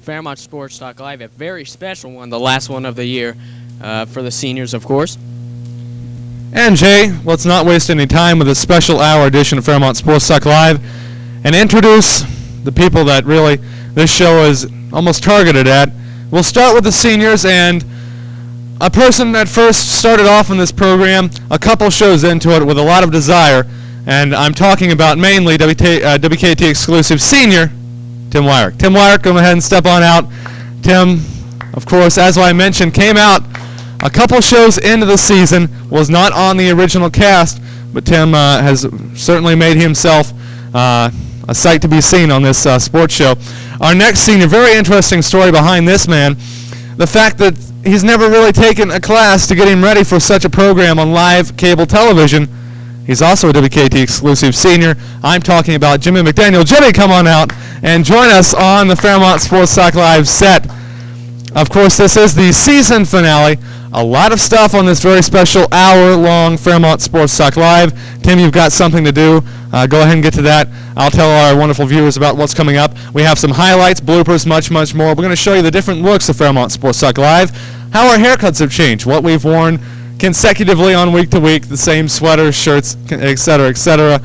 Fairmont Sports Talk Live, a very special one, the last one of the year for the seniors, of course. And Jay, let's not waste any time with this special hour edition of Fairmont Sports Talk Live and introduce the people that really this show is almost targeted at. We'll start with the seniors, and a person that first started off in this program a couple shows into it with a lot of desire, and I'm talking about mainly WKT exclusive senior Tim Wyrick. Tim Wyrick, go ahead and step on out. Tim, of course, as I mentioned, came out a couple shows into the season, was not on the original cast, but Tim has certainly made himself a sight to be seen on this sports show. Our next senior, very interesting story behind this man, the fact that he's never really taken a class to get him ready for such a program on live cable television. He's also a WKT exclusive senior. I'm talking about Jimmy McDaniel. Jimmy, come on out and join us on the Fairmont Sports Talk Live set. Of course, this is the season finale. A lot of stuff on this very special hour-long Fairmont Sports Talk Live. Tim, you've got something to do. Go ahead and get to that. I'll tell our wonderful viewers about what's coming up. We have some highlights, bloopers, much, much more. We're going to show you the different looks of Fairmont Sports Talk Live, how our haircuts have changed, what we've worn consecutively on week to week, the same sweaters, shirts, etc., etc.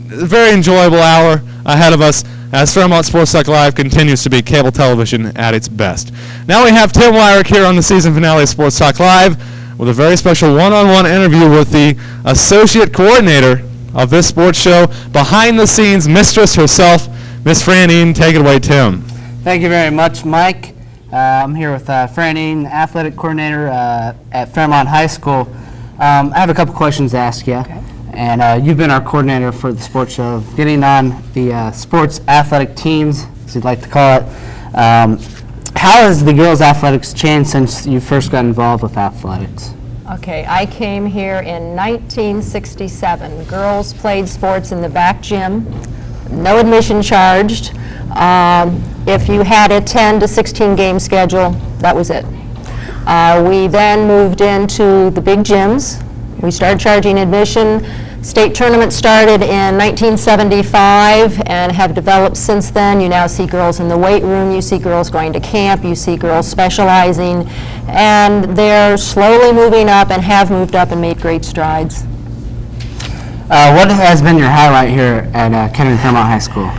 Very enjoyable hour ahead of us as Fairmont Sports Talk Live continues to be cable television at its best. Now we have Tim Wyrick here on the season finale of Sports Talk Live with a very special one-on-one interview with the associate coordinator of this sports show, behind the scenes mistress herself, Miss Fran Eaton. Take it away, Tim. Thank you very much, Mike. I'm here with Fran Eaton, athletic coordinator at Fairmont High School. I have a couple questions to ask you. Okay. And you've been our coordinator for the sports show, getting on the sports athletic teams, as you'd like to call it. How has the girls' athletics changed since you first got involved with athletics? Okay, I came here in 1967. Girls played sports in the back gym, no admission charged. If you had a 10 to 16 game schedule, that was it. We then moved into the big gyms. We started charging admission. State tournament started in 1975 and have developed since then. You now see girls in the weight room, you see girls going to camp, you see girls specializing, and they're slowly moving up and have moved up and made great strides. What has been your highlight here at Kennedy Fairmont High School?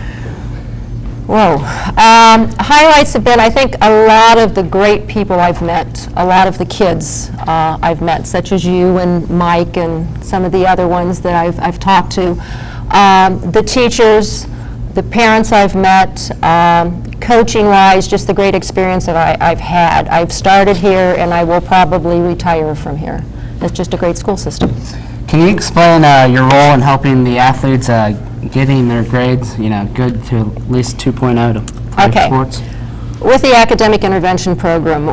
Whoa. Highlights have been, I think, a lot of the great people I've met, a lot of the kids I've met, such as you and Mike and some of the other ones that I've talked to. The teachers, the parents I've met, coaching-wise, just the great experience that I've had. I've started here and I will probably retire from here. It's just a great school system. Can you explain your role in helping the athletes getting their grades, good to at least 2.0 to play sports? With the academic intervention program,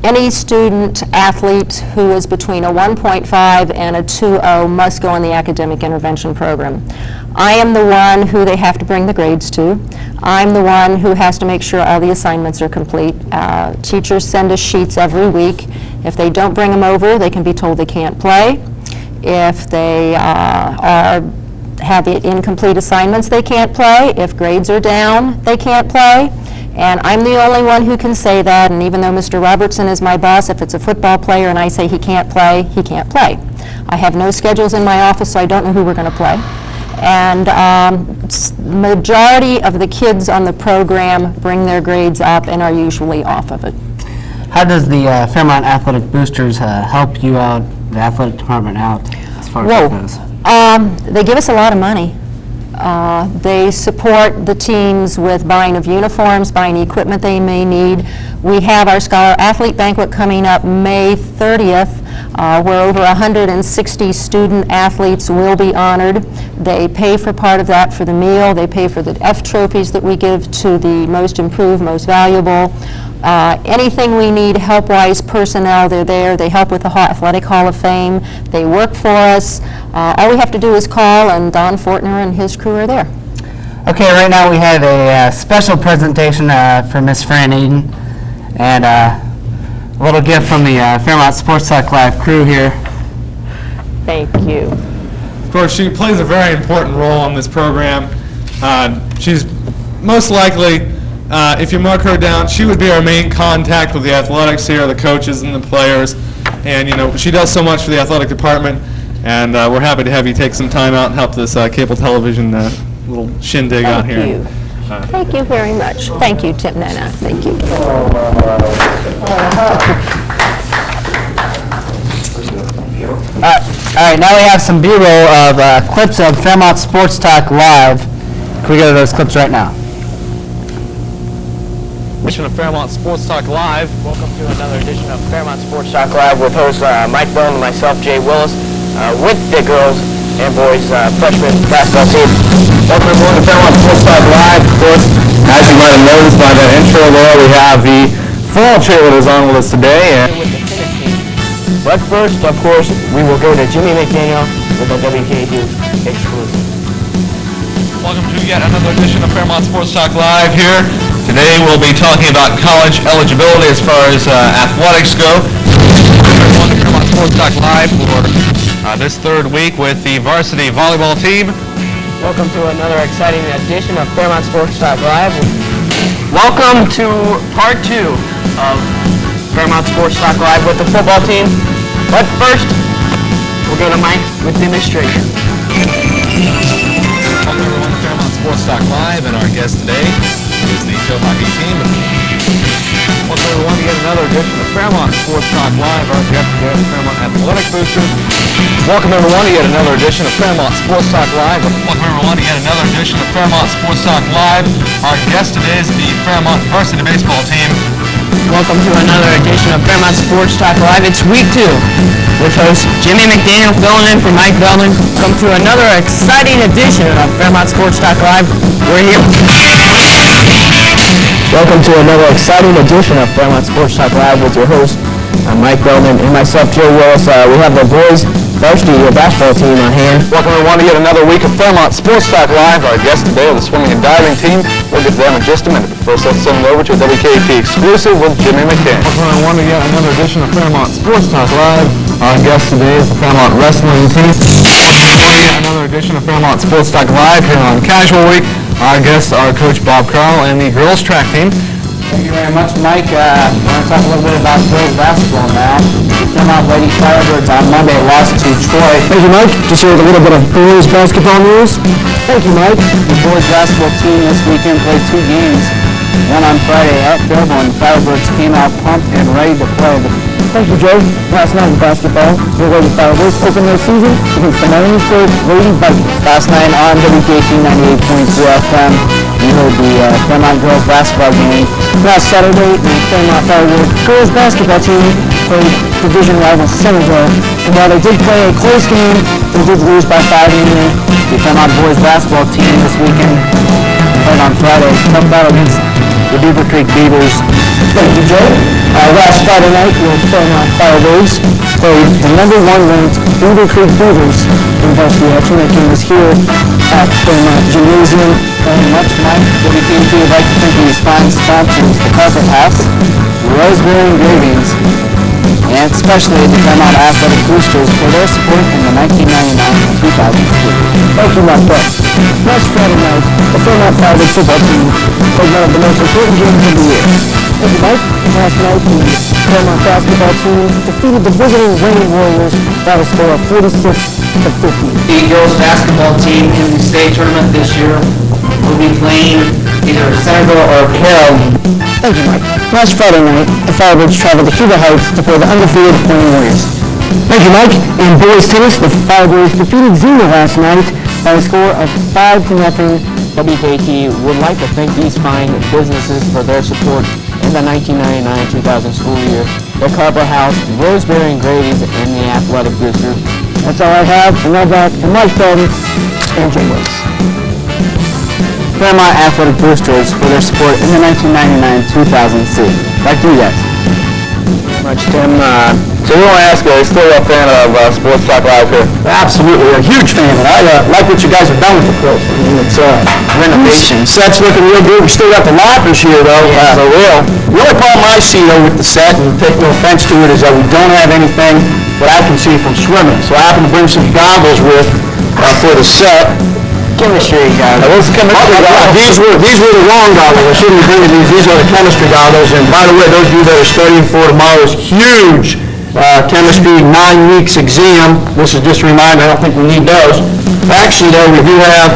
any student athlete who is between a 1.5 and a 2.0 must go in the academic intervention program. I am the one who they have to bring the grades to. I'm the one who has to make sure all the assignments are complete. Teachers send us sheets every week. If they don't bring them over, they can be told they can't play. If they have incomplete assignments, they can't play. If grades are down, they can't play. And I'm the only one who can say that, and even though Mr. Robertson is my boss, if it's a football player and I say he can't play, he can't play. I have no schedules in my office, so I don't know who we're going to play. And majority of the kids on the program bring their grades up and are usually off of it. How does the Fairmont Athletic Boosters help you out, the athletic department out, as far as that goes? They give us a lot of money. They support the teams with buying of uniforms, buying equipment they may need. We have our Scholar Athlete Banquet coming up May 30th, where over 160 student athletes will be honored. They pay for part of that for the meal. They pay for the F trophies that we give to the most improved, most valuable. Anything we need help-wise personnel, they're there. They help with the Athletic Hall of Fame. They work for us. All we have to do is call, and Don Fortner and his crew are there. Okay, right now we have a special presentation for Miss Fran Eaton, and a little gift from the Fairmont Sports Talk Live crew here. Thank you. Of course, she plays a very important role on this program. She's most likely If you mark her down, she would be our main contact with the athletics here, the coaches and the players. And, she does so much for the athletic department, and we're happy to have you take some time out and help this cable television little shindig out here. Thank you. Thank you very much. Thank you, Tim Nana. Thank you. All right, now we have some B-roll of clips of Fairmont Sports Talk Live. Can we go to those clips right now? Edition of Fairmont Sports Talk Live. Welcome to another edition of Fairmont Sports Talk Live with hosts Mike Bone and myself, Jay Willis, with the girls and boys freshman basketball team. Welcome everyone to Fairmont Sports Talk Live. Of course, as you might have noticed by that intro there, we have the fall cheerleaders on with us today. And with the tennis team. But first, of course, we will go to Jimmy McDaniel with a WKD exclusive. Welcome to yet another edition of Fairmont Sports Talk Live here. Today we'll be talking about college eligibility as far as athletics go. Welcome to Fairmont Sports Talk Live for this third week with the varsity volleyball team. Welcome to another exciting edition of Fairmont Sports Talk Live. Welcome to part 2 of Fairmont Sports Talk Live with the football team. But first, we'll go to Mike with demonstration. Welcome everyone to Fairmont Sports Talk Live, and our guest today is the field hockey team. Welcome everyone to yet another edition of Fairmont Sports Talk Live. Our guest today is Fairmont Athletic Boosters. Welcome everyone to yet another edition of Fairmont Sports Talk Live. Welcome everyone to yet another edition of Fairmont Sports Talk Live. Our guest today is the Fairmont varsity baseball team. Welcome to another edition of Fairmont Sports Talk Live. It's week 2 with host Jimmy McDaniel filling in for Mike Bellman. Welcome to another exciting edition of Fairmont Sports Talk Live. We're here. Welcome to another exciting edition of Fairmont Sports Talk Live with your host Mike Bellman and myself, Joe Willis. We have the boys varsity basketball team on hand. Welcome everyone to yet another week of Fairmont Sports Talk Live. Our guest today is the swimming and diving team. We'll get to them in just a minute. But first, let's send it over to a WKT exclusive with Jimmy McDaniel. Welcome everyone to yet another edition of Fairmont Sports Talk Live. Our guest today is the Fairmont wrestling team. Yet another edition of Fairmont Sports Talk Live here on Casual Week. Our guests are Coach Bob Carl and the girls track team. Thank you very much, Mike. I want to talk a little bit about girls basketball now. Fairmont Lady Firebirds on Monday lost to Troy. Thank you, Mike. Just here's a little bit of boys basketball news. Thank you, Mike. The boys basketball team this weekend played 2 games. One on Friday at Fairborn. Firebirds came out pumped and ready to play. Thank you, Joe. Last night in basketball, the Lady Firebirds opened their season against the Miamisburg Lady Vikings. Last night on WKT 98.2 FM, we heard the Fairmont girls basketball game. Last Saturday, the Fairmont Firebirds girls basketball team played division rival Centerville. And while they did play a close game, they did lose by 5 in the end. The Fairmont boys basketball team this weekend played on Friday. Tough battle against the Beaver Creek Beavers. Thank you, Joe. Last Friday night, the Fairmont Firebirds played the #1 ranked Beaver Creek Beavers in varsity action. That game was here at Fairmont Gymnasium. Thank you much, Mike. WKT would like to thank these fine sponsors, the Carpet House, Roseberry Engravings, and especially the Fairmont Athletic Boosters for their support in the 1999-2002. Thank you, Mike. Last Friday night, the Fairmont Firebirds football team played one of the most important games of the year. Thank you, Mike. Last night, the Fairmont basketball team defeated the visiting Reigning Warriors by a score of 46-50. The girls basketball team in the state tournament this year will be playing either Centerville or Carroll. Thank you, Mike. Last Friday night, the Firebirds traveled to Cuba Heights to play the undefeated Reigning Warriors. Thank you, Mike. In boys tennis, the Firebirds defeated Xenia last night by a score of 5-0. WKT would like to thank these fine businesses for their support in the 1999-2000 school year. The Carpet House, Roseberry Engravings, and the Athletic Boosters. That's all I have. And now back to Mike Bellman and Jay Willis. Fairmont Athletic Boosters for their support in the 1999-2000 season. Back to you guys. Much, Tim. So we want to ask you, are you still a fan of Sports Talk Live here? Absolutely, a huge fan. And I like what you guys have done with the place. I mean, it's Renovations. set's looking real good. We still got the lockers here, though. For real. The only problem I see, though, with the set, and take no offense to it, is that we don't have anything that I can see from swimming. So I happen to bring some goggles with for the set. chemistry goggles. These were the wrong goggles. I shouldn't be bringing these. These are the chemistry goggles. And by the way, those of you that are studying for tomorrow's huge chemistry 9 weeks exam, this is just a reminder, I don't think we need those. Actually, though, we do have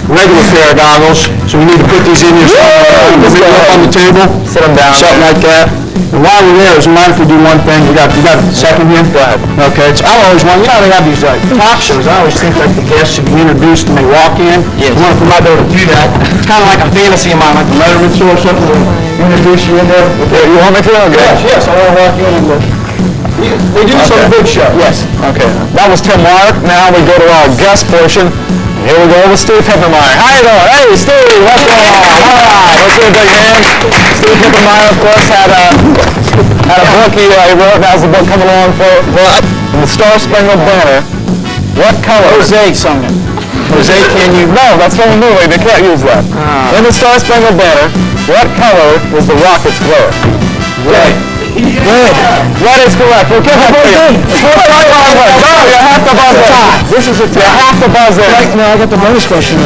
regular pair of goggles, so we need to put these in here on the table. Sit them down. Something like that. And while we're there, does it mind if we do one thing? You got a second here? Go ahead. Okay. I always want, you know, they have these talk shows. I always think like the guests should be introduced when they walk in. Yes. I wonder if we might be able to do that. It's kind of like a fantasy of mine, like the Letterman show or something. Introduce you in there. You want me to? Okay. Yes, I want to walk in and they do this on the big show. Yes. Okay. That was Tim Mark. Now we go to our guest portion. Here we go with Steve Hippermeyer. How you doing? Hey, Steve, what's going on? All right, let's give a big hand. Steve Hippermeyer, of course, had a book he wrote. How's the book coming along for? Well, the Star Spangled Banner. What color? Jose sung it. Jose, can you? No, that's from a movie. They can't use that. In the Star Spangled Banner, what color was the rocket's glow? Red. Good. That is correct. We'll give it to you. No, you have to buzz it. This is a tie. You have to buzz it. Right now, I got the bonus question.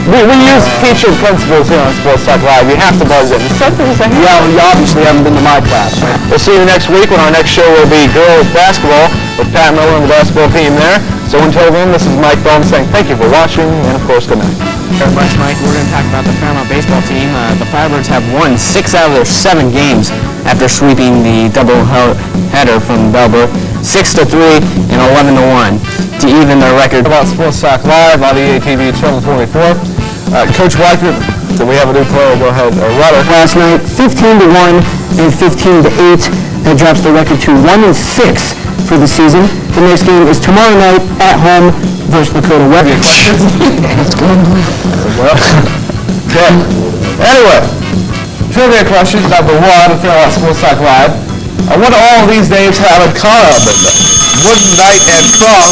We use featured principles here on Sports Talk Live. You have to buzz in. Yeah, well, you obviously haven't been to my class. We'll see you next week when our next show will be girls basketball with Pat Miller and the basketball team there. So until then, this is Mike Bowman saying thank you for watching and of course good night. Very much, Mike. We're going to talk about the Fairmont baseball team. The Firebirds have won 6 out of their 7 games after sweeping the doubleheader from Belleville, 6-3 and 11-1 to even their record. About Sports Talk Live on EATV Channel 24. Coach Weicker, do we have a new player? Go ahead. Rudder. Last night, 15-1 and 15-8. That drops the record to 1-6 for the season. The next game is tomorrow night at home versus Lakota Web. Anyway, trivia question number 1 for Sports Talk Live. What do all of these names have in common? Wooden, Knight, and Club.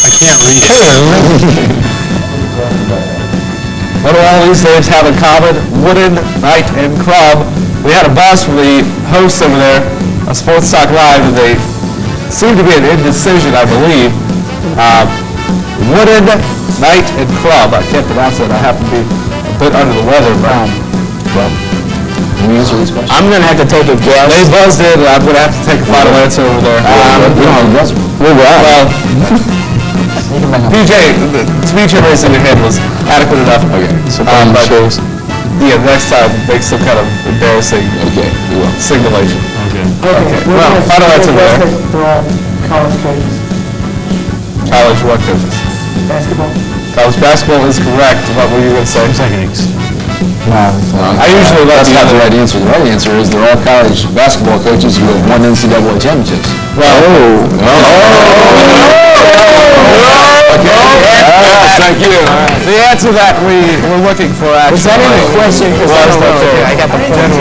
I can't read it. What do all these names have in common? Wooden, Knight, and Club. We had a buzz from the hosts over there of Sports Talk Live, and they seem to be an indecision, I believe. Wooden, Knight, and Club. I can't pronounce it. I happen to be a bit under the weather. I'm going to have to take a guess. They buzzed in, and I'm going to have to take a final answer over there. Well, PJ, the speech you're raising your hand was adequate enough. Okay. So yeah, next time, make some kind of embarrassing simulation. Okay. Well, final answer there. They're all college coaches. College what coaches? Basketball. College basketball is correct. What were you going to say? Techniques. I usually let That's the not the other. right answer. The right answer is they're all college basketball coaches who have won NCAA championships. Thank you. The answer that we were looking for actually. Was that in the question? Was okay. I got the point.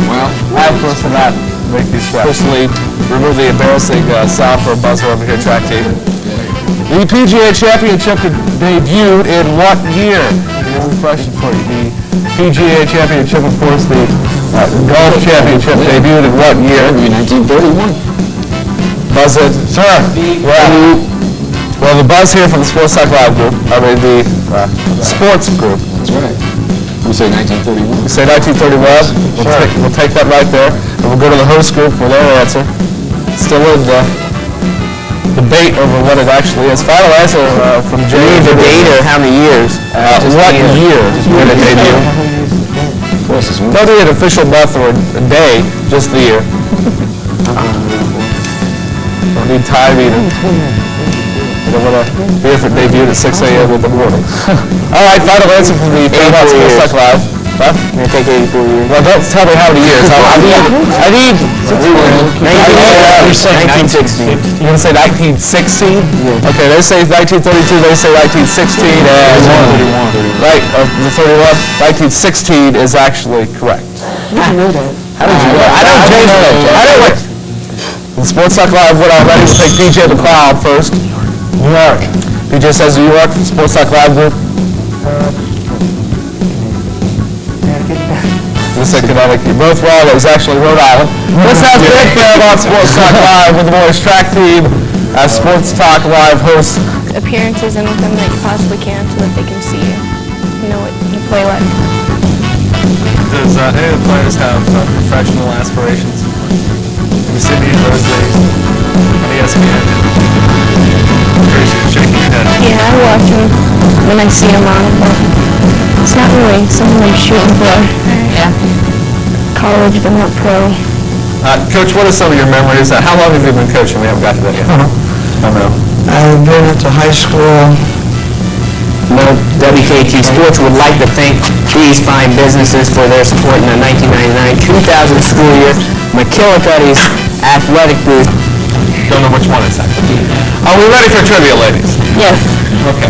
Well, I, of course, for that, make these officially remove the embarrassing sound for a buzzer over here, track team. The PGA Championship debuted in what year? Here's the question for you. The PGA Championship, of course, the golf championship debuted in what year? 1931. Buzz it. Sir. Yeah. Well, the buzz here from the Sports Talk Live group, the sports group. That's right. We say 1931. We say 1931. We'll take that right there. And we'll go to the host group for their answer. Still in the debate over what it actually is. Final answer from Jay. The date or how many years? What year did it debut? Don't need an official month or a day, just the year. Don't need time either. You don't want to be here for debuted at 6 a.m. in the morning. All right, final answer from the Fairmont Sports Talk Live. Huh? I'm going to take 84 years. Well, don't tell me how many years. I need 1916. You want to say 1916? Yeah. Okay, they say 1932, they say 1916, and right, the 31, 1916 is actually correct. I know that. How did you know? I don't change that. I don't wait. The Sports Talk Live went already. We'll take PJ McLeod first. New York. PJ says New York. Sports Talk Live group. You said Connecticut. You're both wrong. It was actually Rhode Island. Let's have Big Fairmont Sports Talk Live with the boys track team as Sports Talk Live host? Appearances in with them that you possibly can so that they can see you. You know what you play like. Does any of the players have professional aspirations? Have you seen any of those days on ESPN? You're shaking your head. Yeah, I watch them when I see them on it, but it's not really something I'm shooting for. Yeah. College, but not pro. Coach, what are some of your memories? How long have you been coaching? We haven't got to that yet. I know. I've been at the high school. Well, WKT Sports would like to thank these fine businesses for their support in the 1999-2000 school year. McKillicuddy's Athletic Booth. Don't know which one it's actually. Are we ready for trivia, ladies? Yes. Okay.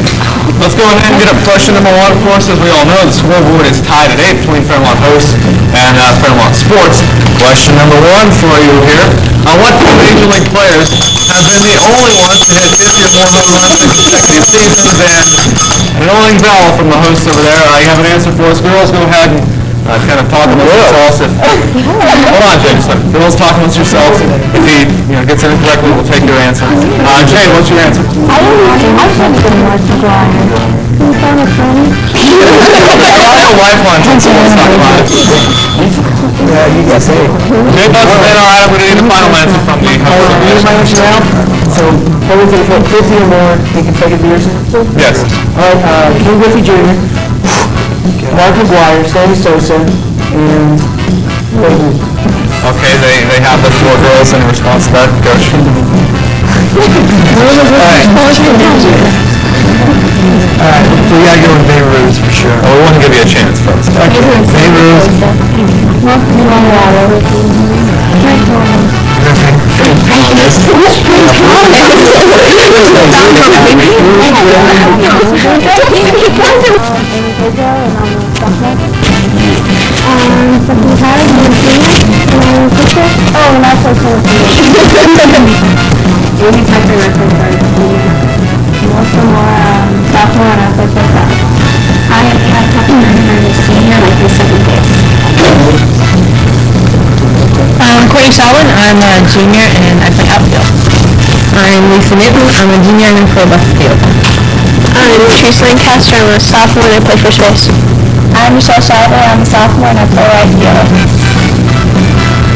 Let's go ahead and get up question number one. Of course, as we all know, the scoreboard is tied at 8 between Fairmont Host and Fairmont Sports. Question number one for you here. What two Major League players have been the only ones to hit 50 or more home runs in consecutive seasons? And an rolling bell from the host over there. You have an answer for us. Girls, go ahead and kind of talk amongst yourselves. Hold on, Jay. So, girls, talk amongst yourselves. If he gets it incorrectly, we'll take your answer. Jay, what's your answer? I should have been Mark McGuire. Can you find it for me? A lifeline from Sports Talk Live. Yeah, you guys say it. Jay must have been all right. We need a final answer from the host. Here's my answer now. So, everything from 50 or more, he can take it to yours. Yes. All right, Ken Griffey Jr., Mark McGuire, Sammy Sosa, and Wade. Okay, they have the four girls in response to that, Coach. All right, so we gotta go with Babe Ruth for sure. Oh, we want to give you a chance first. Babe Ruth. Courtney Shalwin, I'm a junior and I play outfield. I'm Lisa Newton, I'm a junior and I play left field. I'm Teresa Lancaster, I'm a sophomore and I play first base. I'm Michelle Schreiber, I'm a sophomore and I play right field.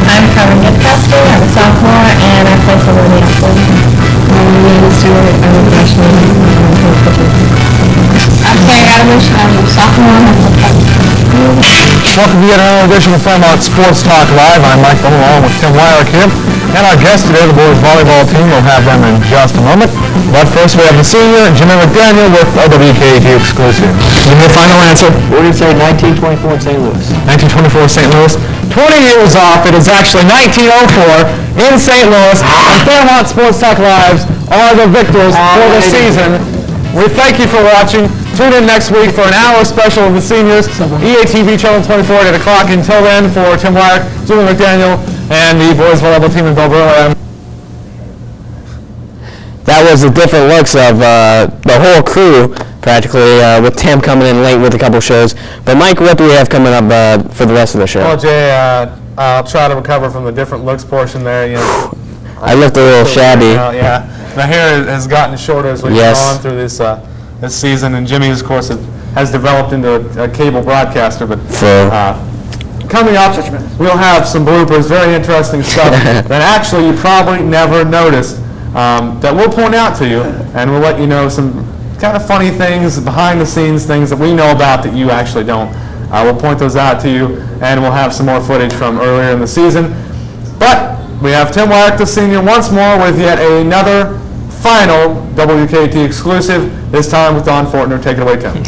I'm Carmen Newcastle, I'm a sophomore and I play for the outfield. I'm Leanne Stewart, I'm a freshman and I play pitcher. I'm Carrie Adamish, I'm a sophomore and I play pitcher. Welcome to yet another edition of Fairmont Sports Talk Live. I'm Mike Bowman along with Tim Wyrick here. And our guest today, the boys volleyball team, we'll have them in just a moment. But first we have the senior, Jimmy McDaniel with a WKT exclusive. Give me a final answer. What did you say, 1924 in St. Louis? 1924 St. Louis. 20 years off, it is actually 1904 in St.Louis. And Fairmont Sports Talk Lives are the victors for the season. We thank you for watching. Tune in next week for an hour special of the seniors. EATV Channel 24 at 8 o'clock. Until then, for Tim Wyrick, Jimmy McDaniel, and the boys volleyball team in Bill Burley. That was the different looks of the whole crew, practically, with Tim coming in late with a couple shows. But Mike, what do we have coming up for the rest of the show? Well, Jay, I'll try to recover from the different looks portion there. You know, I looked a little shabby. Yeah, my hair has gotten shorter as we've gone through this season, and Jimmy, of course, has developed into a cable broadcaster. But coming up, we'll have some bloopers, very interesting stuff that actually you probably never noticed that we'll point out to you, and we'll let you know some kind of funny things, behind-the-scenes things that we know about that you actually don't. We'll point those out to you, and we'll have some more footage from earlier in the season. But we have Tim Wyrick, the senior, once more with yet another final WKT exclusive, this time with Don Fortner. Take it away, Tim.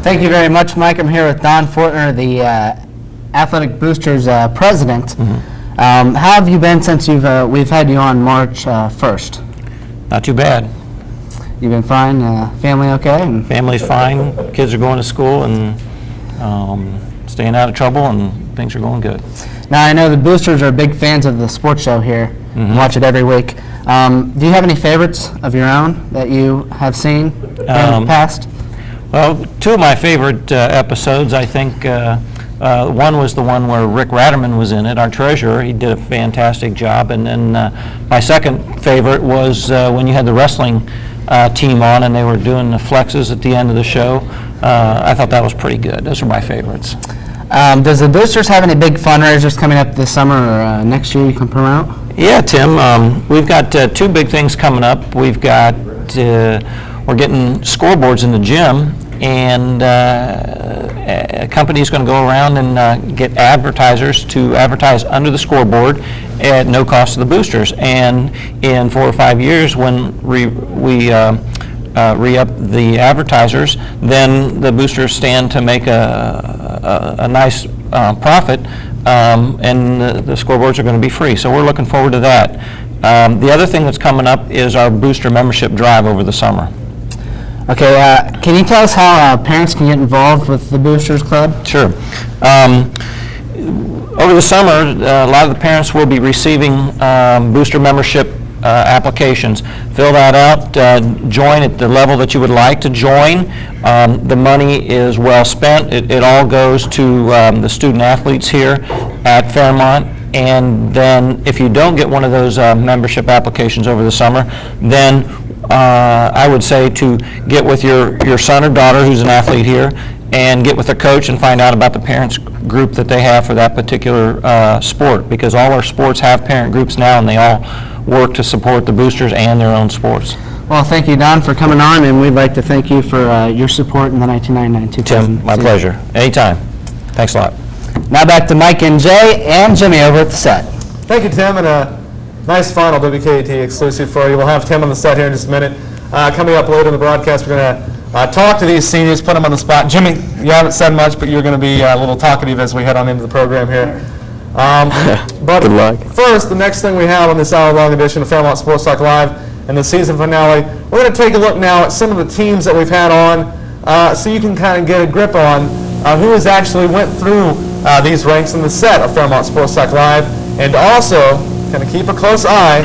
Thank you very much, Mike. I'm here with Don Fortner, the Athletic Boosters president. How have you been since we've had you on March 1st? Not too bad. You've been fine? Family okay? Family's fine. Kids are going to school and staying out of trouble, and things are going good. Now, I know the Boosters are big fans of the sports show here. Watch it every week. Do you have any favorites of your own that you have seen in the past? Well, two of my favorite episodes, I think, One was the one where Rick Ratterman was in it, our treasurer. He did a fantastic job. And then my second favorite was when you had the wrestling team on and they were doing the flexes at the end of the show. I thought that was pretty good. Those are my favorites. Does the Boosters have any big fundraisers coming up this summer or next year you can promote? Yeah, Tim, we've got two big things coming up. We've got, we're getting scoreboards in the gym, and a company's going to go around and get advertisers to advertise under the scoreboard at no cost to the Boosters. And in 4 or 5 years, when we re-up the advertisers, then the Boosters stand to make a nice profit, and the scoreboards are going to be free. So we're looking forward to that. The other thing that's coming up is our Booster membership drive over the summer. Okay, can you tell us how parents can get involved with the Boosters Club? Sure. Over the summer, a lot of the parents will be receiving Booster membership applications. Fill that out, join at the level that you would like to join. The money is well spent. It all goes to the student athletes here at Fairmont. And then if you don't get one of those membership applications over the summer, then I would say to get with your son or daughter who's an athlete here and get with their coach and find out about the parents group that they have for that particular sport, because all our sports have parent groups now and they all work to support the Boosters and their own sports. Well, thank you, Don, for coming on, and we'd like to thank you for your support in the 1999-2000 Tim, my pleasure. Anytime. Thanks a lot. Now back to Mike and Jay and Jimmy over at the set. Thank you, Tim, and a nice final WKAT exclusive for you. We'll have Tim on the set here in just a minute. Coming up later in the broadcast, we're going to talk to these seniors, put them on the spot. Jimmy, you haven't said much, but you're going to be a little talkative as we head on into the program here. But Good luck. First, the next thing we have on this hour-long edition of Fairmont Sports Talk Live and the season finale, we're going to take a look now at some of the teams that we've had on, so you can kind of get a grip on who has actually went through these ranks in the set of Fairmont Sports Talk Live, and also kind of keep a close eye,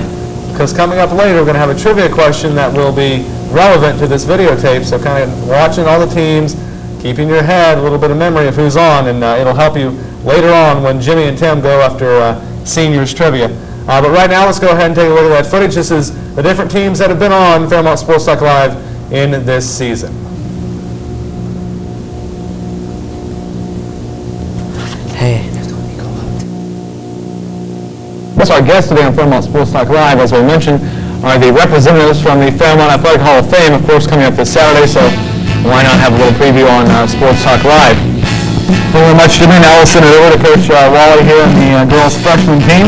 because coming up later we're going to have a trivia question that will be relevant to this videotape, so kind of watching all the teams, keeping your head, a little bit of memory of who's on, and it'll help you later on when Jimmy and Tim go after seniors trivia. But right now, let's go ahead and take a look at that footage. This is the different teams that have been on Fairmont Sports Talk Live in this season. Hey. Yes, our guests today on Fairmont Sports Talk Live, as we mentioned, are the representatives from the Fairmont Athletic Hall of Fame, of course, coming up this Saturday, so why not have a little preview on Sports Talk Live. Thank you very much, Jimmy. Now we'll send it over to Coach Wally here on the girls' freshman team.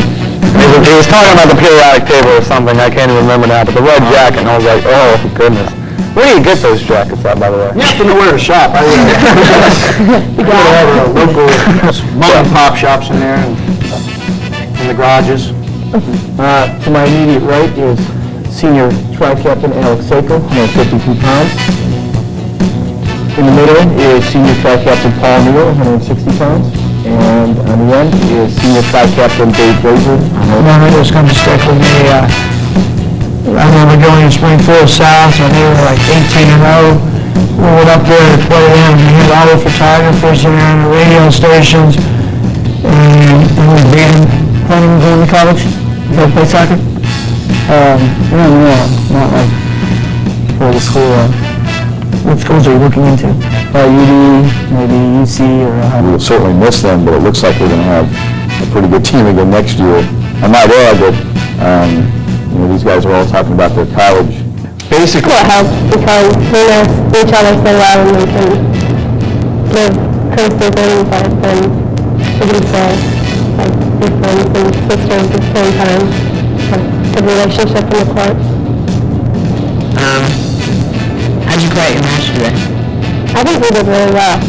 He was talking about the periodic table or something. I can't even remember now, but the red jacket, and I was like, oh, goodness. Where do you get those jackets at, by the way? You have to know where to shop. You got to have local mom-and-pop shops in there and in the garages. To my immediate right is senior tri-captain Alex Seiko, 152 pounds. In the middle is senior tri-captain Paul Neal, 160 pounds. And on the end is senior tri-captain Dave Glazer. It was going to stick with me. I remember going to Springfield South, and they were like 18-0. We went up there to play them, and we had all the photographers there and the radio stations. And we beat them playing going to college. You ever play soccer? No, not like for the school. What schools are you looking into? UD, maybe UC, or... We'll certainly miss them, but it looks like we're going to have a pretty good team again next year. I might add that these guys are all talking about their college. Basically, It helps because we know each other so well and we can live close to things that have been, we can say, like, be friends and sisters at the same time. Have a good relationship in the court. How'd you play at your match today? I think we did really well.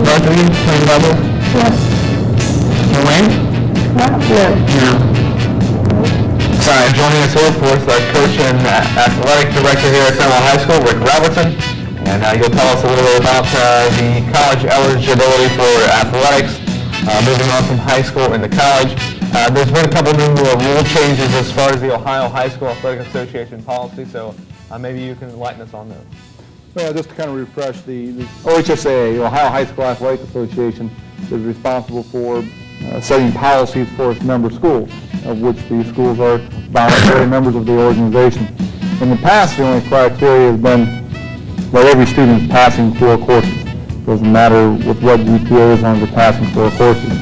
Both of you playing bubble? Yeah. You win? No. Sorry, joining us here, of course, our coach and athletic director here at Fairmont High School, Rick Robertson. And you'll tell us a little bit about the college eligibility for athletics, moving on from high school into college. There's been a couple new rule changes as far as the Ohio High School Athletic Association policy, so maybe you can enlighten us on those. Well, just to kind of refresh, the OHSAA, Ohio High School Athletic Association, is responsible for setting policies for its member schools, of which these schools are voluntary members of the organization. In the past, the only criteria has been that every student is passing 4 courses. Doesn't matter with what GPA, as long as they're passing 4 courses.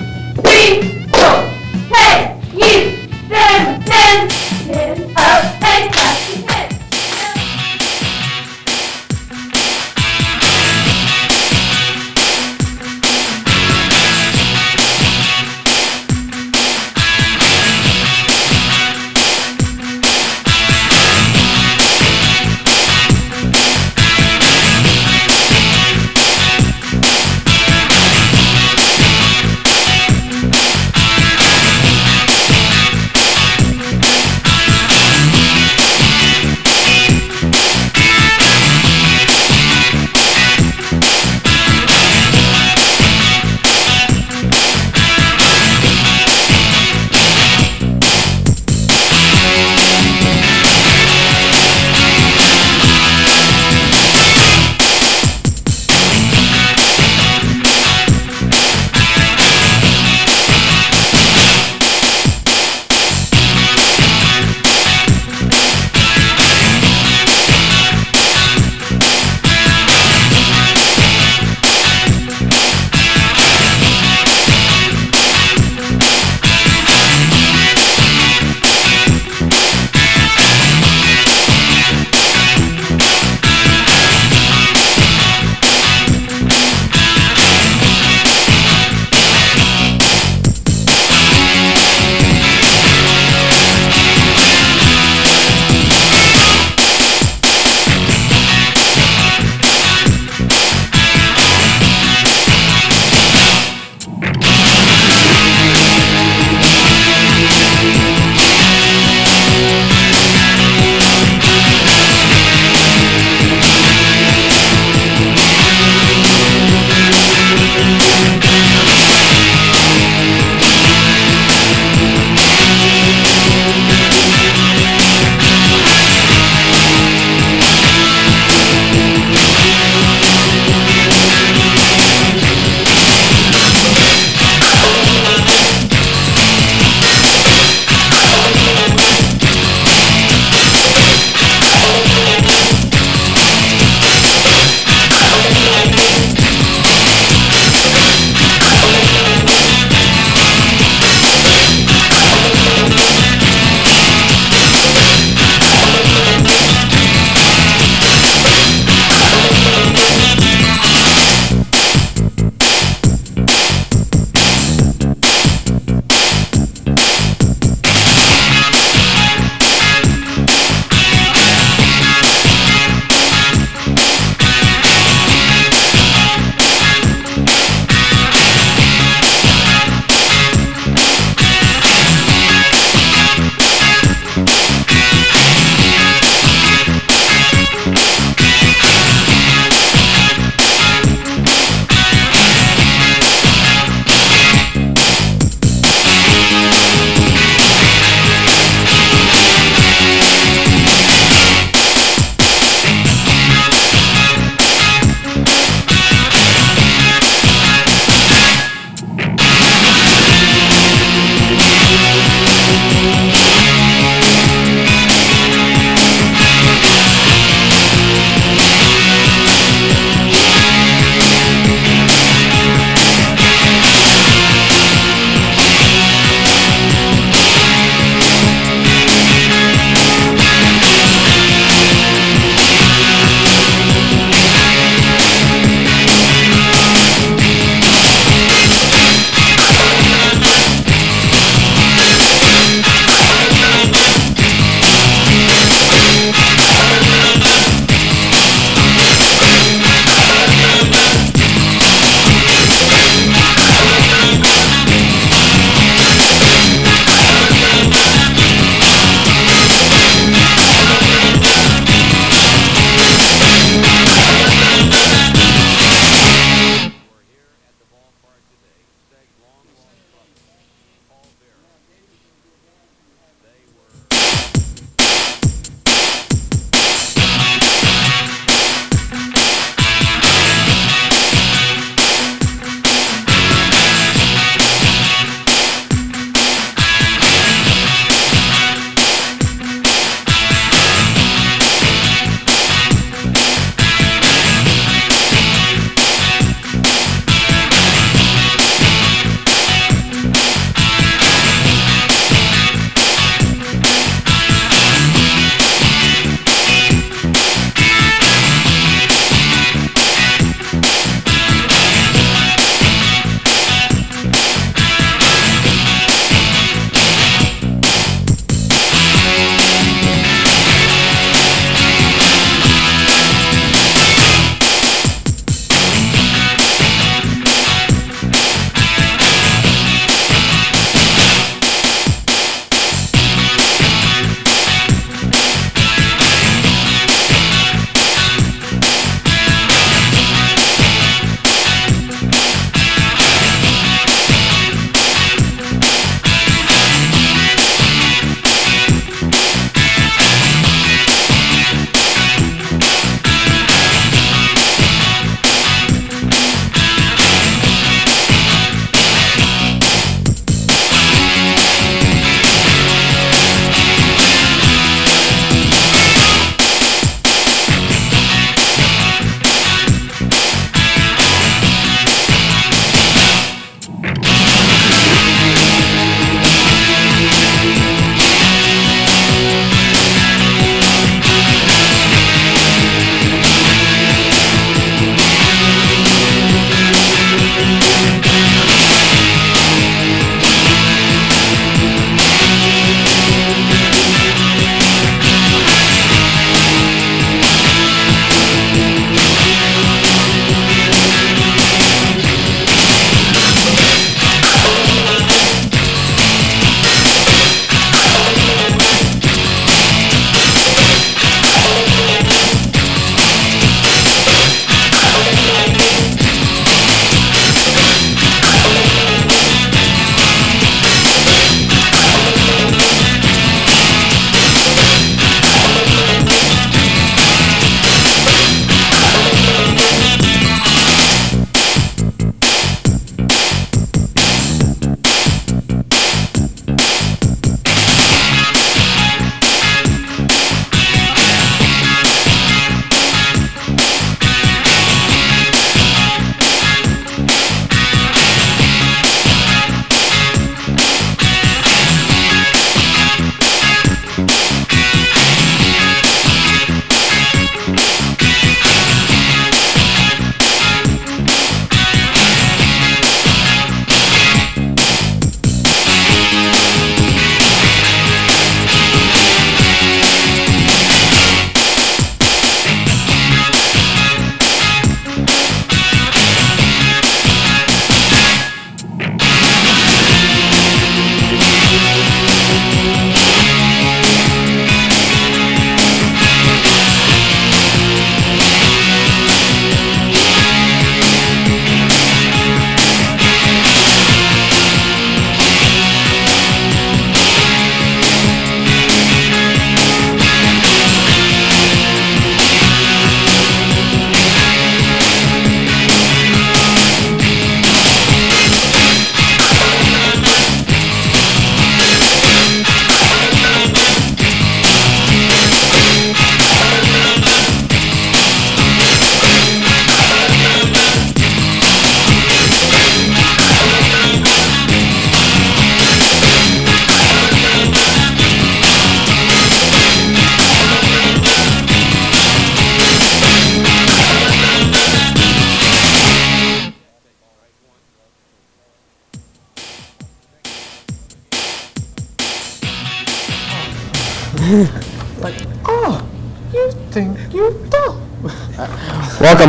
Welcome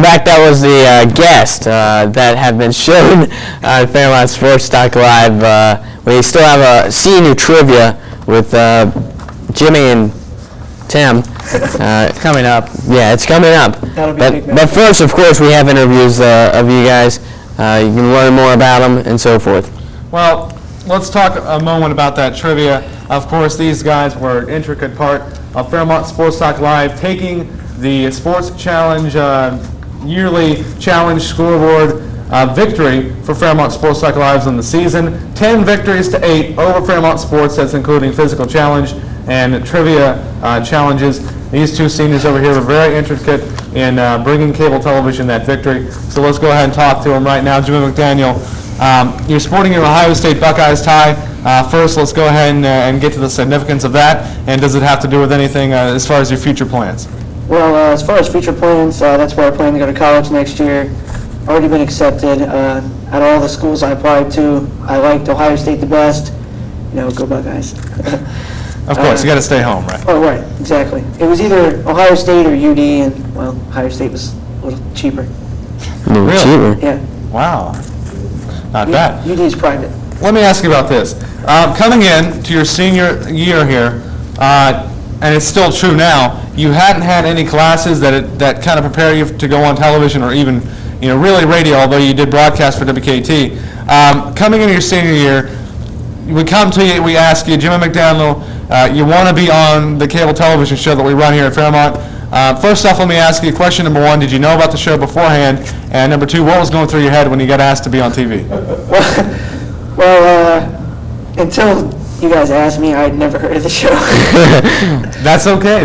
back. That was the guest that had been shown on Fairmont Sports Talk Live. We still have a senior trivia with Jimmy and Tim. It's coming up. Yeah, it's coming up. That'll be a big But first, of course, we have interviews of you guys. You can learn more about them and so forth. Well, let's talk a moment about that trivia. Of course, these guys were an intricate part of Fairmont Sports Talk Live, taking the Sports Challenge yearly challenge scoreboard victory for Fairmont Sports Talk Live in the season. 10 victories to 8 over Fairmont Sports, that's including physical challenge and trivia challenges. These two seniors over here were very intricate in bringing cable television that victory. So let's go ahead and talk to them right now. Jimmy McDaniel, you're sporting your Ohio State Buckeyes tie. First, let's go ahead and get to the significance of that. And does it have to do with anything as far as your future plans? Well, as far as future plans, that's where I plan to go to college next year. Already been accepted. Out of all the schools I applied to, I liked Ohio State the best. Go Buckeyes. Of course, you got to stay home, right? Oh, right, exactly. It was either Ohio State or UD, and, well, Ohio State was a little cheaper. Really? Cheaper. Yeah. Wow. Not bad. UD is private. Let me ask you about this. Coming in to your senior year here, and it's still true now, you hadn't had any classes that kind of prepare you to go on television or even, really radio, although you did broadcast for WKT. Coming into your senior year, we come to you, we ask you, Jimmy McDaniel, you want to be on the cable television show that we run here at Fairmont. First off, let me ask you question number one, did you know about the show beforehand? And number two, what was going through your head when you got asked to be on TV? Well, until you guys asked me, I'd never heard of the show. That's okay.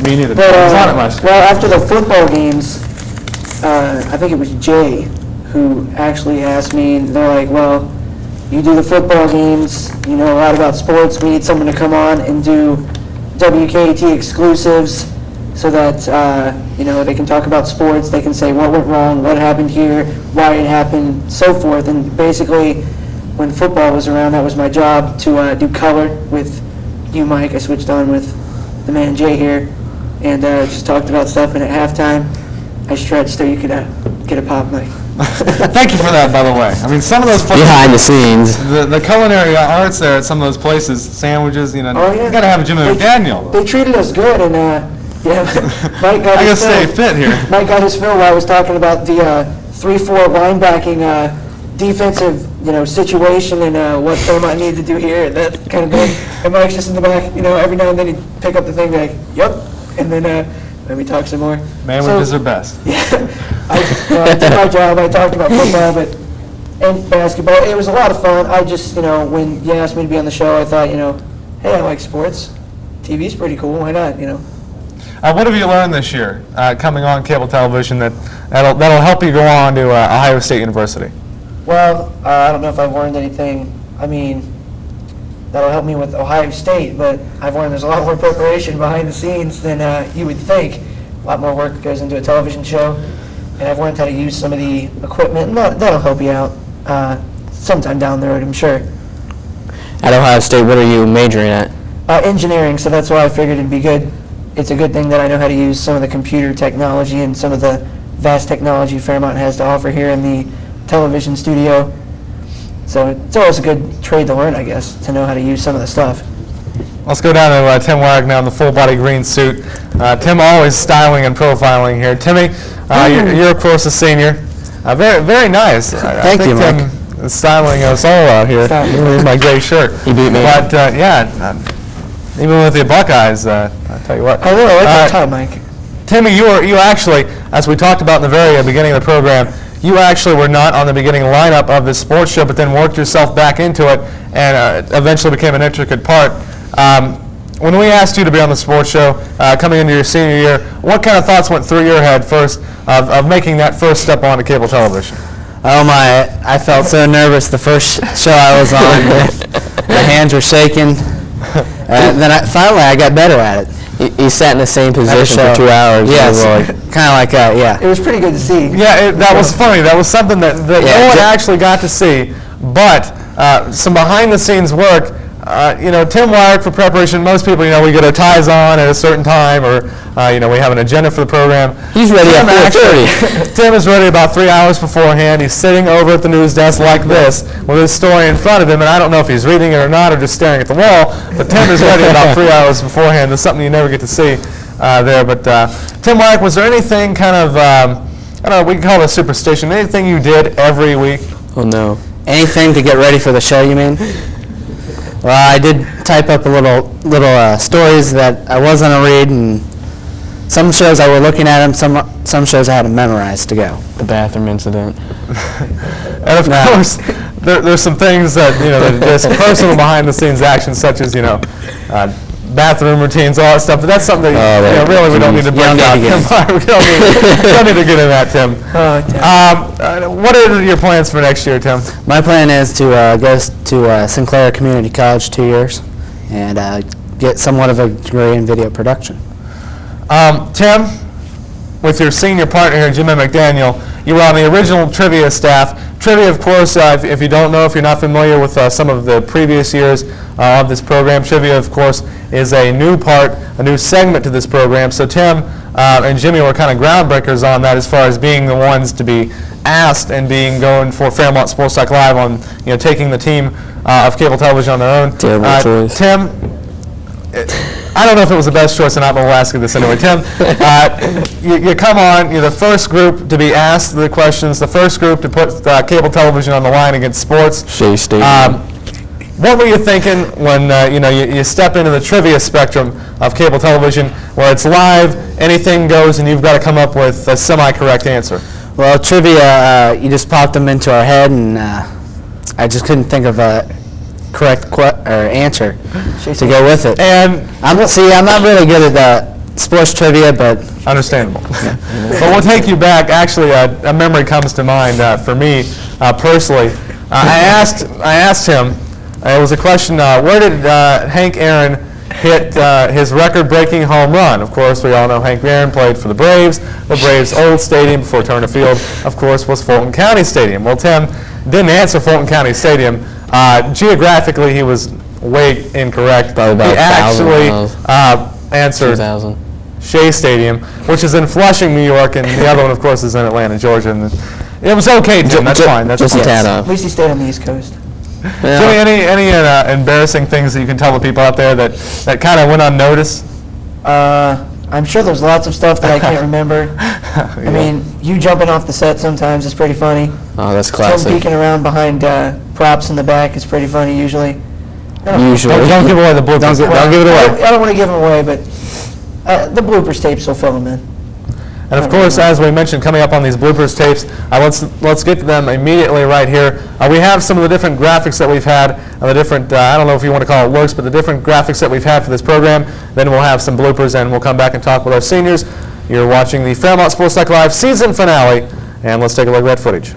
Me neither. But, I was on it last year. well, after the football games, I think it was Jay who actually asked me, and they're like, well, you do the football games, you know a lot about sports, we need someone to come on and do WKT exclusives so that, they can talk about sports, they can say what went wrong, what happened here, why it happened, so forth. And basically, when football was around, that was my job to do color with you, Mike. I switched on with the man Jay here and just talked about stuff. And at halftime, I stretched so you could get a pop mic. Thank you for that, by the way. I mean, some of those places, Behind the scenes. the culinary arts there at some of those places, sandwiches, you Oh, yeah. got to have a Jimmy McDaniel. They treated us good, and Mike got I gotta his stay fill. fit here. Mike got his fill while I was talking about the 3-4 linebacking defensive, situation and what Fairmont needed to do here, that kind of thing. And Mike's just in the back, every now and then he'd pick up the thing, be like, "Yep," and then we talk some more. Man So- does their best. Yeah, I did my job. I talked about football, and basketball. It was a lot of fun. I just, when you asked me to be on the show, I thought, hey, I like sports. TV's pretty cool. Why not? What have you learned this year coming on cable television that'll help you go on to Ohio State University? Well, I don't know if I've learned anything. I mean, that'll help me with Ohio State, but I've learned there's a lot more preparation behind the scenes than you would think. A lot more work goes into a television show, and I've learned how to use some of the equipment, and that'll help you out sometime down the road, I'm sure. At Ohio State, what are you majoring at? Engineering, so that's why I figured it'd be good. It's a good thing that I know how to use some of the computer technology and some of the vast technology Fairmont has to offer here in the television studio. So it's always a good trade to learn, I guess, to know how to use some of the stuff. Let's go down to Tim Warrick now in the full-body green suit. Tim always styling and profiling here. Timmy, you're of course a senior. Very, very nice. Thank you, Tim Mike. is styling us all out here in my gray shirt. He beat me. But even with the Buckeyes, I'll tell you what. I really like that tie, Mike. Timmy, you actually, as we talked about in the very beginning of the program, you actually were not on the beginning lineup of this sports show, but then worked yourself back into it and eventually became an intricate part. When we asked you to be on the sports show coming into your senior year, what kind of thoughts went through your head first of making that first step onto cable television? Oh my, I felt so nervous the first show I was on. My hands were shaking. Then finally I got better at it. You sat in the same position for 2 hours. Yes, kind of like that, yeah. It was pretty good to see. Yeah, that was funny. That was something that no one actually got to see, but some behind-the-scenes work Tim Wyrick, for preparation, most people, we get our ties on at a certain time, or, we have an agenda for the program. He's ready at 4:30. Tim is ready about 3 hours beforehand. He's sitting over at the news desk like this with his story in front of him, and I don't know if he's reading it or not or just staring at the wall, but Tim is ready about 3 hours beforehand. That's something you never get to see there. But Tim Wyrick, was there anything kind of, I don't know, we can call it a superstition, anything you did every week? Oh, no. Anything to get ready for the show, you mean? Well, I did type up a little stories that I was going to read, and some shows I were looking at them, some shows I had to memorize to go. The bathroom incident. And of course, there's some things that, that are just personal behind-the-scenes actions, such as, bathroom routines, all that stuff, but that's something that, really we don't need to break out. We don't need to get into that, Tim. What are your plans for next year, Tim? My plan is to go to Sinclair Community College 2 years and get somewhat of a degree in video production. Tim, with your senior partner here, Jimmy McDaniel, you were on the original trivia staff. Trivia, of course, if you don't know, if you're not familiar with some of the previous years of this program, trivia, of course, is a new segment to this program. So Tim and Jimmy were kind of groundbreakers on that as far as being the ones to be asked and going for Fairmont Sports Talk Live on, taking the team of cable television on their own. Terrible choice. Tim, I don't know if it was the best choice or not, but we'll ask you this anyway. Tim, you come on, you're the first group to be asked the questions, the first group to put cable television on the line against sports. Shea Stadium. What were you thinking when you step into the trivia spectrum of cable television, where it's live, anything goes, and you've got to come up with a semi-correct answer? Well, trivia, you just popped them into our head, and I just couldn't think of a correct answer to go with it. And I'm not really good at sports trivia, but understandable. But we'll take you back. Actually, a memory comes to mind for me personally. I asked him. It was a question: where did Hank Aaron hit his record-breaking home run? Of course, we all know Hank Aaron played for the Braves. The Braves' old stadium before Turner Field, of course, was Fulton County Stadium. Well, Tim didn't answer Fulton County Stadium. Geographically, he was way incorrect. About he actually answered 2,000. Shea Stadium, which is in Flushing, New York, and the other one, of course, is in Atlanta, Georgia. And it was okay, Tim. That's fine. That's just a fine. tad off. At least he stayed on the East Coast. Jimmy, any embarrassing things that you can tell the people out there that kind of went unnoticed? I'm sure there's lots of stuff that I can't remember. I mean, you jumping off the set sometimes is pretty funny. Oh, that's Tim classic. peeking around behind props in the back is pretty funny usually. Usually. Don't give away the bloopers. Don't give it away. I don't want to give them away, but the bloopers tapes will fill them in. And of course, as we mentioned, coming up on these bloopers tapes, let's get to them immediately right here. We have some of the different graphics that we've had, the different, I don't know if you want to call it looks, but the different graphics that we've had for this program. Then we'll have some bloopers, and we'll come back and talk with our seniors. You're watching the Fairmont Sports Talk Live season finale, and let's take a look at that footage.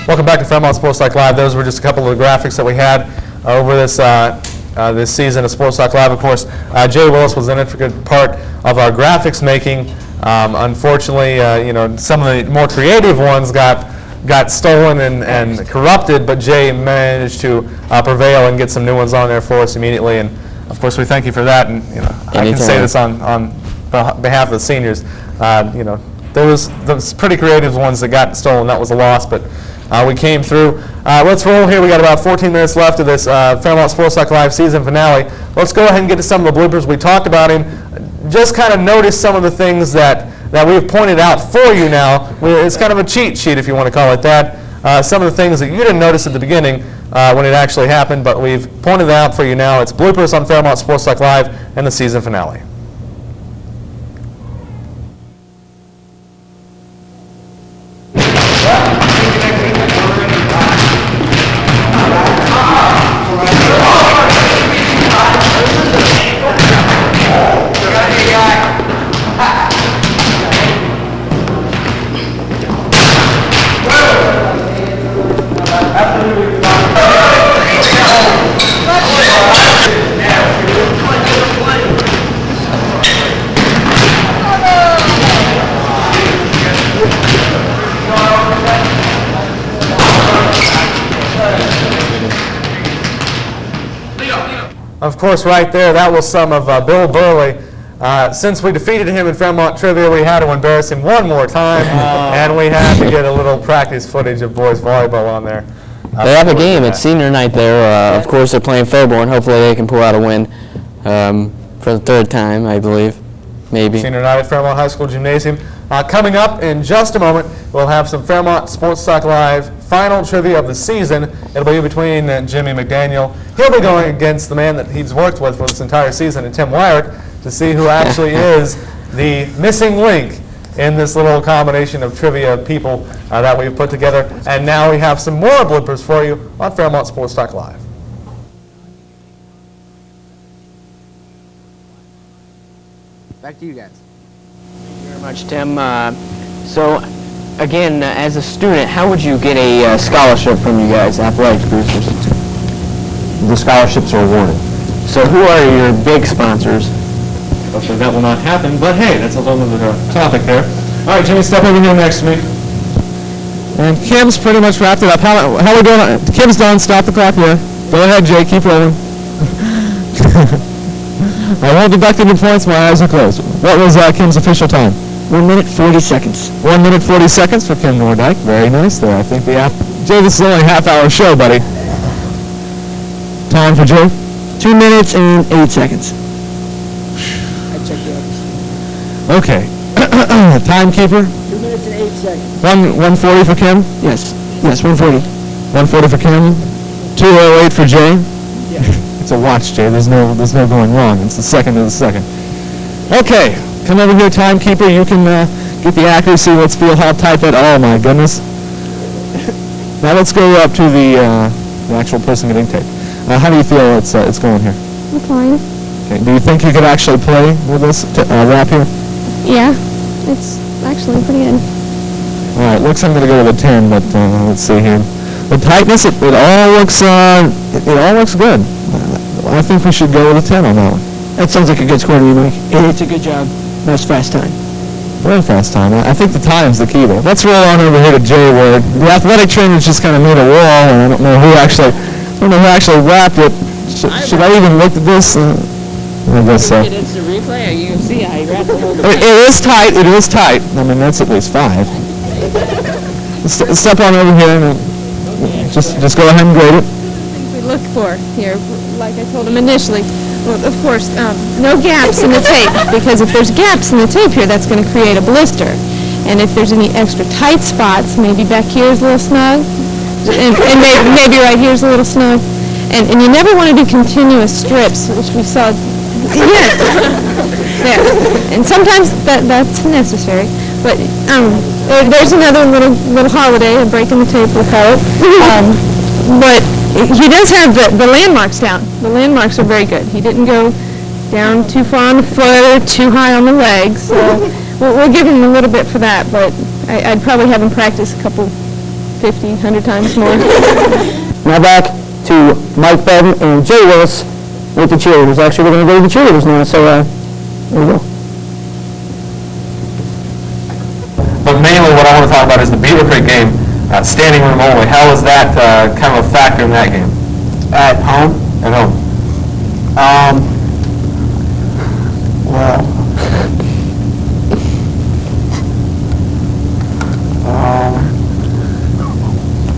Welcome back to Fairmont Sports Talk Live. Those were just a couple of the graphics that we had over this this season of Sports Talk Live. Of course, Jay Willis was an intricate part of our graphics making. Unfortunately, some of the more creative ones got stolen and corrupted, but Jay managed to prevail and get some new ones on there for us immediately. And of course, we thank you for that. And I can say this on behalf of the seniors. There was those pretty creative ones that got stolen. That was a loss, but we came through. Let's roll here. We got about 14 minutes left of this Fairmont Sports Talk Live season finale. Let's go ahead and get to some of the bloopers. We talked about him. Just kind of notice some of the things that we have pointed out for you now. It's kind of a cheat sheet, if you want to call it that. Some of the things that you didn't notice at the beginning when it actually happened, but we've pointed it out for you now. It's bloopers on Fairmont Sports Talk Live and the season finale. Of course, right there, that was some of Bill Burley. Since we defeated him in Fairmont Trivia, we had to embarrass him one more time, and we had to get a little practice footage of boys volleyball on there. They have a game. It's senior night there. Of course, they're playing Fairborn. Hopefully, they can pull out a win for the third time, I believe, maybe. Senior night at Fairmont High School Gymnasium. Coming up in just a moment, we'll have some Fairmont Sports Talk Live final trivia of the season. It'll be between Jimmy McDaniel. He'll be going against the man that he's worked with for this entire season, and Tim Wyrick, to see who actually is the missing link in this little combination of trivia people that we've put together. And now we have some more bloopers for you on Fairmont Sports Talk Live. Back to you guys. Thank you very much, Tim. So, again, as a student, how would you get a scholarship from you guys, athletics boosters? The scholarships are awarded. So who are your big sponsors? Hopefully that will not happen, but hey, that's a whole other topic there. All right, Jimmy, step over here next to me. And Kim's pretty much wrapped it up. How are we doing? Kim's done. Stop the clock here. Go ahead, Jay. Keep rolling. I won't deduct any points. My eyes are closed. What was Kim's official time? 1 minute, 40 seconds. 1 minute, 40 seconds for Kim Nordyke. Very nice there. I think Jay, this is only a half-hour show, buddy. Time for Jay? 2 minutes and 8 seconds. I checked the others. Okay. Timekeeper? 2 minutes and 8 seconds. 140 for Kim? Yes. Yes, 140. 140 for Kim. 208 for Jay. Yeah. It's a watch, Jay. There's no going wrong. It's the second of the second. Okay. Come over here, timekeeper. You can get the accuracy. Let's feel how tight that. Oh my goodness. Now let's go up to the actual person getting taped. How do you feel it's going here? I'm fine. Okay. Do you think you could actually play with this rap here? Yeah, it's actually pretty good. All right. Looks like I'm going to go with a 10, but let's see here. The tightness, it all looks good. I think we should go with a 10 on that one. That sounds like a good score to me, Mike. It's a good job. Nice fast time. Very fast time. I think the time's the key there. Let's roll on over here to Jay, where the athletic trainers just kind of made a wall, and I don't know who actually wrapped it. Should I even look at this? I guess so. It's a replay, you can see how he wrapped the whole thing. It is tight. It is tight. I mean, that's at least 5. Let's step on over here and just go ahead and grade it. Things we look for here, like I told him initially. Well, of course, no gaps in the tape, because if there's gaps in the tape here, that's going to create a blister. And if there's any extra tight spots, maybe back here is a little snug, and maybe right here is a little snug. And you never want to do continuous strips, which we saw. Yeah. And sometimes that's necessary. But there's another little holiday, a break in the tape, we'll call it. But he does have the landmarks down. The landmarks are very good. He didn't go down too far on the foot or too high on the legs. So we'll give him a little bit for that, but I'd probably have him practice a couple 50, 100 times more. Now back to Mike Belton and Jay Willis with the cheerleaders. Actually, we're going to go to the cheerleaders now, so there we go. But mainly what I want to talk about is the Beaver Creek game, standing room only. How was that kind of a factor in that game? At home? At home. Well,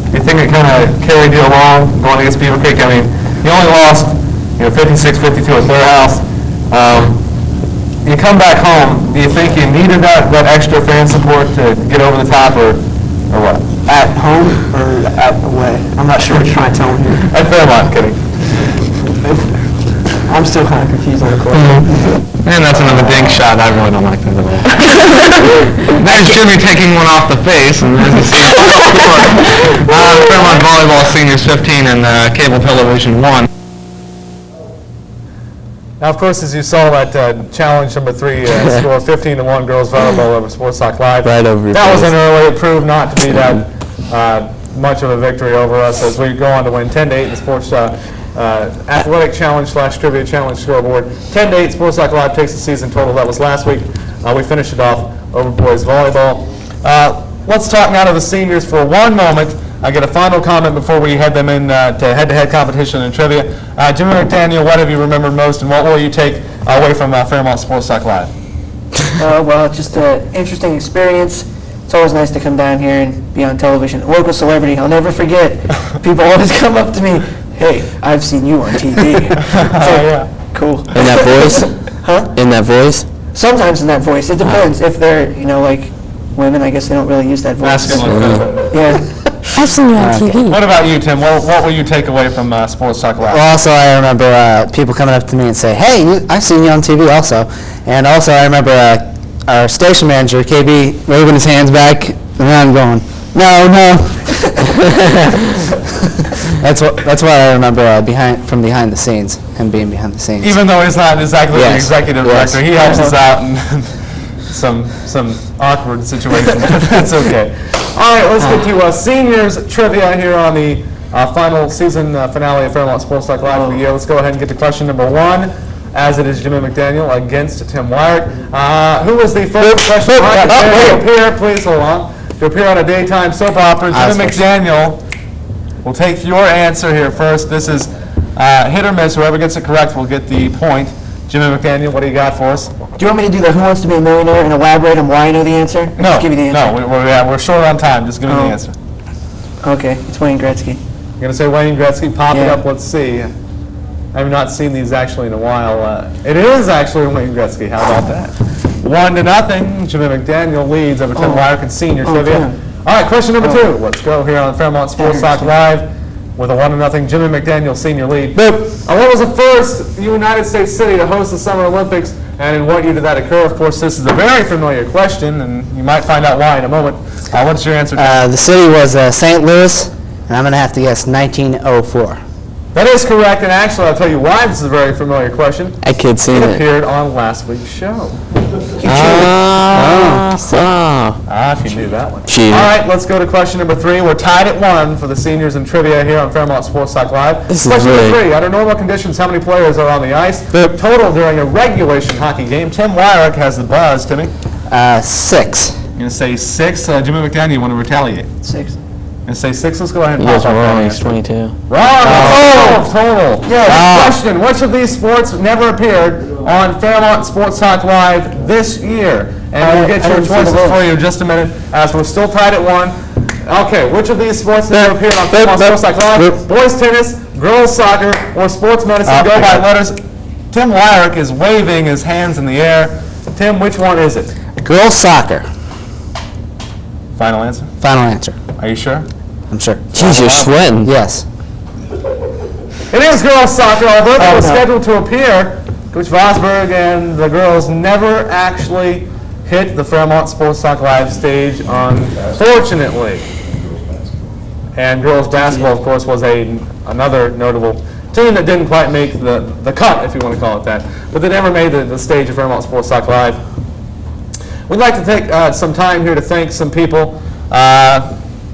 You think it kind of carried you along going against Beaver Creek? I mean, you only lost, 56-52 at their house. You come back home, do you think you needed that extra fan support to get over the top, or what? at home or at away? I'm not sure what you're trying to tell me here. At Fairmont, kidding. I'm still kind of confused on the question. And that's another dink shot. I really don't like that at all. There's Jimmy taking one off the face, and there's the score. Fairmont volleyball seniors 15 and cable television 1. Now, of course, as you saw that challenge number 3 score 15-1 girls volleyball over Sports Talk Live. Right over your That was face. an early. It proved not to be that much of a victory over us as we go on to win 10-8 in the Sports Athletic Challenge / Trivia Challenge scoreboard. 10-8, Sports Talk Live takes the season total. That was last week. We finished it off over boys volleyball. Let's talk now to the seniors for one moment. I get a final comment before we head them in to head-to-head competition in trivia. Jimmy McDaniel, what have you remembered most, and what will you take away from Fairmont Sports Talk Live? Well, just an interesting experience. It's always nice to come down here and be on television. A local celebrity, I'll never forget. People always come up to me, hey, I've seen you on TV. Yeah. Cool. In that voice? Huh? In that voice? Sometimes in that voice. It depends. If they're, like women, I guess they don't really use that voice. Yeah. I've seen you on TV. What about you, Tim? What will you take away from Sports Talk Live? Well, also I remember people coming up to me and say, "Hey, I've seen you on TV also." And also I remember our station manager, KB, waving his hands back, and I'm going, "No." That's what I remember from behind the scenes, him being behind the scenes. Even though he's not exactly the Yes. executive Yes. director, he helps us out in some awkward situations. That's okay. All right, let's get to seniors trivia here on the final season finale of Fairmont Sports Talk Live for the year. Let's go ahead and get to question number 1, as it is Jimmy McDaniel against Tim Wyrick. Who was the first question to appear? Please hold on. To appear on a daytime soap opera, Jimmy McDaniel will take your answer here first. This is hit or miss. Whoever gets it correct will get the point. Jimmy McDaniel, what do you got for us? Do you want me to do the Who Wants to Be a Millionaire and elaborate on why I know the answer? Or No, just give you the answer? no, we're short on time. Just give me the answer. Okay, it's Wayne Gretzky. You're going to say Wayne Gretzky. Pop it Yeah. up. Let's see. I've not seen these actually in a while. It is actually Wayne Gretzky. How about that? 1-0. Jimmy McDaniel leads over Tim Wyrick in senior trivia. damn. All right, question number 2. Let's go here on Fairmont Sports Talk Live with a 1-0 Jimmy McDaniel senior lead. What was the first United States city to host the Summer Olympics, and in what year did that occur? Of course, this is a very familiar question, and you might find out why in a moment. What's your answer? The city was St. Louis, and I'm going to have to guess 1904. That is correct, and actually, I'll tell you why this is a very familiar question. I kid seen It it. appeared on last week's show. If you knew that one. Cheating. All right, let's go to question number 3. We're tied at 1 for the seniors in trivia here on Fairmont Sports Talk Live. This is Question rigged. number 3. Under normal conditions, how many players are on the ice? Total during a regulation hockey game. Tim Wyrick has the buzz. Timmy? 6. You're going to say 6. Jimmy McDaniel, you want to retaliate? 6. And say 6. Let's go ahead and You guys pop are up that wrong. answer. It's 22. Wrong! Total. Question, which of these sports never appeared on Fairmont Sports Talk Live this year? And we'll get your choices for you in just a minute, as we're still tied at 1. Okay, which of these sports never appeared on Fairmont Sports Talk Live? Boys tennis, girls soccer, or sports medicine? Go by letters. Tim Wyrick is waving his hands in the air. Tim, which one is it? Girls soccer. Final answer? Final answer. Are you sure? I'm sure. Jeez, you're sweating. Yes. It is girls soccer, although they were scheduled to appear. Coach Vosberg and the girls never actually hit the Fairmont Sports Talk Live stage, unfortunately. And girls basketball, of course, was another notable team that didn't quite make the cut, if you want to call it that. But they never made the stage of Fairmont Sports Talk Live. We'd like to take some time here to thank some people.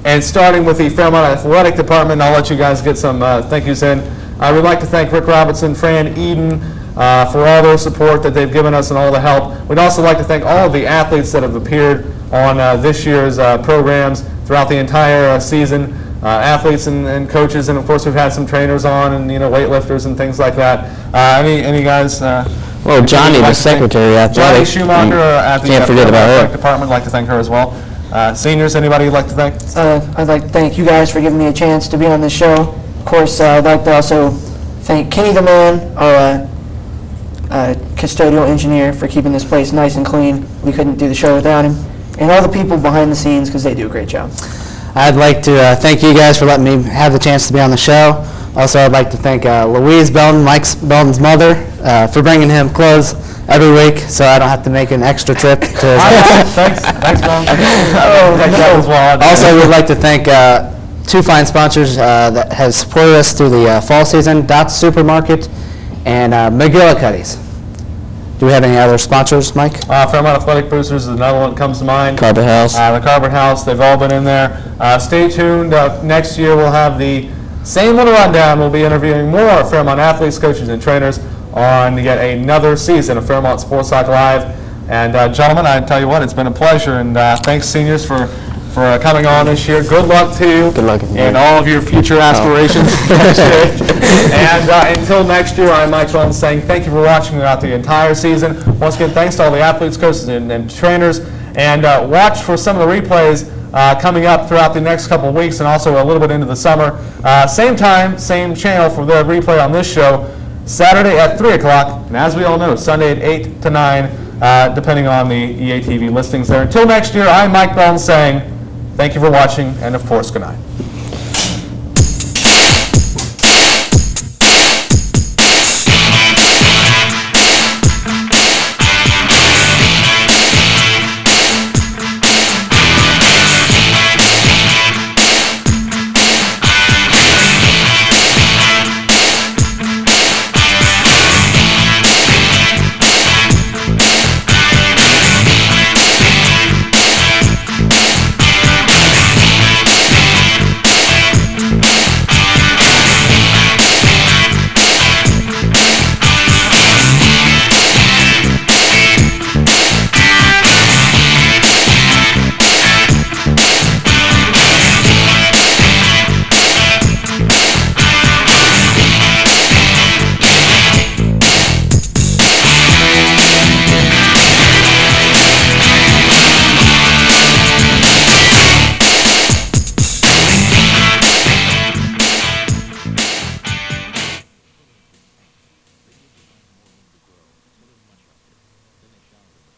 And starting with the Fairmont Athletic Department, I'll let you guys get some thank yous in. I would like to thank Rick Robertson, Fran Eden, for all their support that they've given us and all the help. We'd also like to thank all of the athletes that have appeared on this year's programs throughout the entire season. Athletes and coaches, and of course we've had some trainers on, and weightlifters and things like that. Any guys? Well, Johnny, the secretary Johnny athletic. Schumacher at the Can't forget about athletic her. department. I'd like to thank her as well. Seniors, anybody you'd like to thank? I'd like to thank you guys for giving me a chance to be on this show. Of course, I'd like to also thank Kenny the Man, our custodial engineer, for keeping this place nice and clean. We couldn't do the show without him. And all the people behind the scenes, because they do a great job. I'd like to thank you guys for letting me have the chance to be on the show. Also, I'd like to thank Louise Belton, Mike Belton's mother, for bringing him clothes every week, so I don't have to make an extra trip to his house. Thanks, Mom. Also, we'd like to thank two fine sponsors that have supported us through the fall season, Dots Supermarket and McGillicuddy's. Do we have any other sponsors, Mike? Fairmont Athletic Boosters is another one that comes to mind. Carpet House. The Carpet House, they've all been in there. Stay tuned. Next year we'll have the same little rundown. We'll be interviewing more Fairmont athletes, coaches, and trainers on yet another season of Fairmont Sports Talk Live. And gentlemen, I tell you what, it's been a pleasure. And thanks, seniors, for coming on this year. Good luck to you. Good luck. In all of your future aspirations. And until next year, I'm Mike Jones saying thank you for watching throughout the entire season. Once again, thanks to all the athletes, coaches, and trainers. And watch for some of the replays coming up throughout the next couple of weeks and also a little bit into the summer. Same time, same channel for the replay on this show, Saturday at 3 o'clock. And as we all know, Sunday at 8 to 9, depending on the EATV listings there. Until next year, I'm Mike Belton saying thank you for watching, and of course, good night.